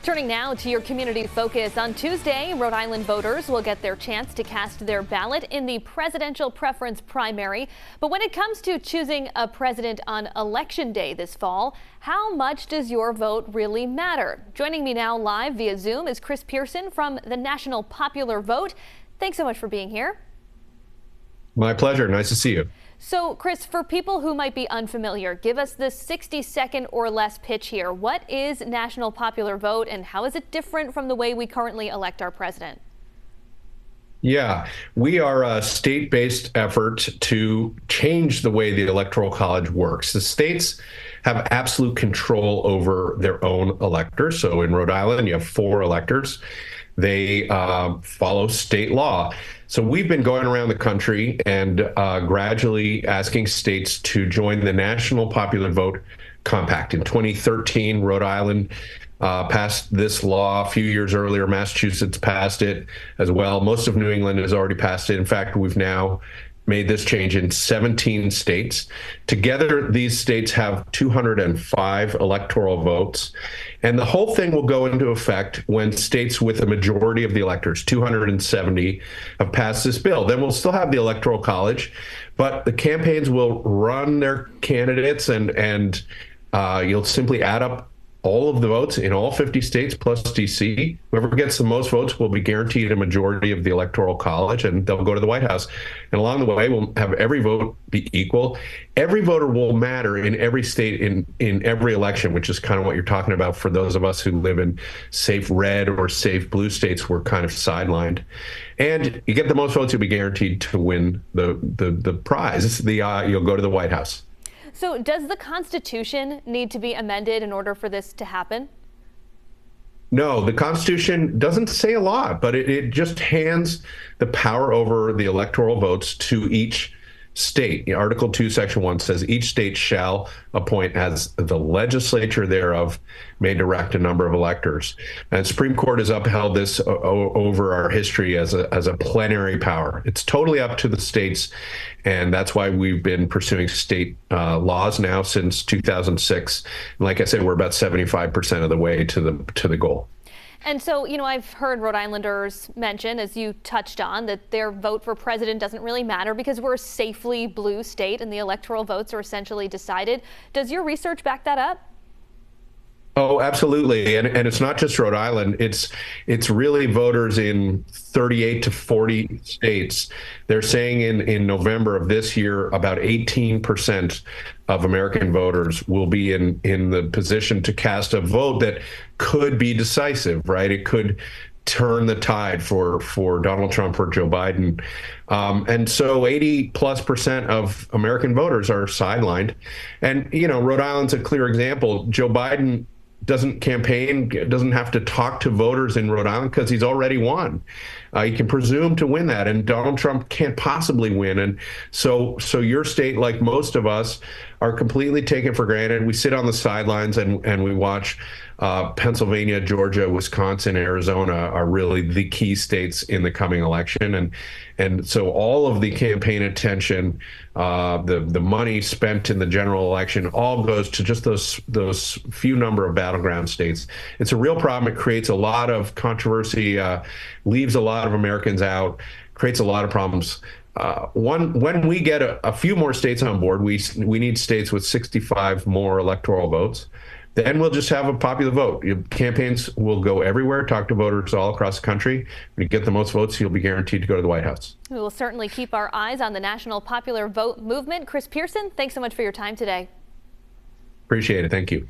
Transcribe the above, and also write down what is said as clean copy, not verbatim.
Turning now to your community focus. On Tuesday, Rhode Island voters will get their chance to cast their ballot in the presidential preference primary. But when it comes to choosing a president on Election Day this fall, how much does your vote really matter? Joining me now live via Zoom is Pearson from the National Popular Vote. Thanks so much for being here. My pleasure. Nice to see you. So, Chris, for people who might be unfamiliar, give us the 60-second or less pitch here. What is National Popular Vote, and how is it different from the way we currently elect our president? Yeah, we are a state-based effort to change the way the Electoral College works. The states have absolute control over their own electors. So in Rhode Island, you have 4 electors. They follow state law. So we've been going around the country and gradually asking states to join the National Popular Vote Compact. In 2013, Rhode Island passed this law. A few years earlier, Massachusetts passed it as well. Most of New England has already passed it. In fact, we've now made this change in 17 states. Together, these states have 205 electoral votes. And the whole thing will go into effect when states with a majority of the electors, 270, have passed this bill. Then we'll still have the Electoral College, but the campaigns will run their candidates and you'll simply add up all of the votes in all 50 states plus DC. Whoever gets the most votes will be guaranteed a majority of the Electoral College, and they'll go to the White House. And along the way, we'll have every vote be equal. Every voter will matter in every state in every election, which is kind of what you're talking about for those of us who live in safe red or safe blue states. We're kind of sidelined. And you get the most votes, you'll be guaranteed to win the prize. You'll go to the White House. So does the Constitution need to be amended in order for this to happen? No, the Constitution doesn't say a lot, but it just hands the power over the electoral votes to each state. Article 2, Section 1 says each state shall appoint as the legislature thereof may direct a number of electors. And the Supreme Court has upheld this over our history as a plenary power. It's totally up to the states, and that's why we've been pursuing state laws now since 2006. And like I said, we're about 75% of the way to the goal. And so, I've heard Rhode Islanders mention, as you touched on, that their vote for president doesn't really matter because we're a safely blue state and the electoral votes are essentially decided. Does your research back that up? Oh, absolutely. And it's not just Rhode Island. It's really voters in 38 to 40 states. They're saying in November of this year, about 18% of American voters will be in the position to cast a vote that could be decisive, right? It could turn the tide for Donald Trump or Joe Biden. And so 80+% of American voters are sidelined. And, Rhode Island's a clear example. Joe Biden doesn't campaign, doesn't have to talk to voters in Rhode Island because he's already won. He can presume to win that, and Donald Trump can't possibly win. And so your state, like most of us, are completely taken for granted. We sit on the sidelines and we watch Pennsylvania, Georgia, Wisconsin, Arizona are really the key states in the coming election. And so all of the campaign attention, the money spent in the general election, all goes to just those few number of battleground states. It's a real problem. It creates a lot of controversy, leaves a lot of Americans out, creates a lot of problems. When we get a few more states on board, we need states with 65 more electoral votes. Then we'll just have a popular vote. Campaigns will go everywhere, talk to voters all across the country. When you get the most votes, you'll be guaranteed to go to the White House. We will certainly keep our eyes on the National Popular Vote movement. Pearson, thanks so much for your time today. Appreciate it. Thank you.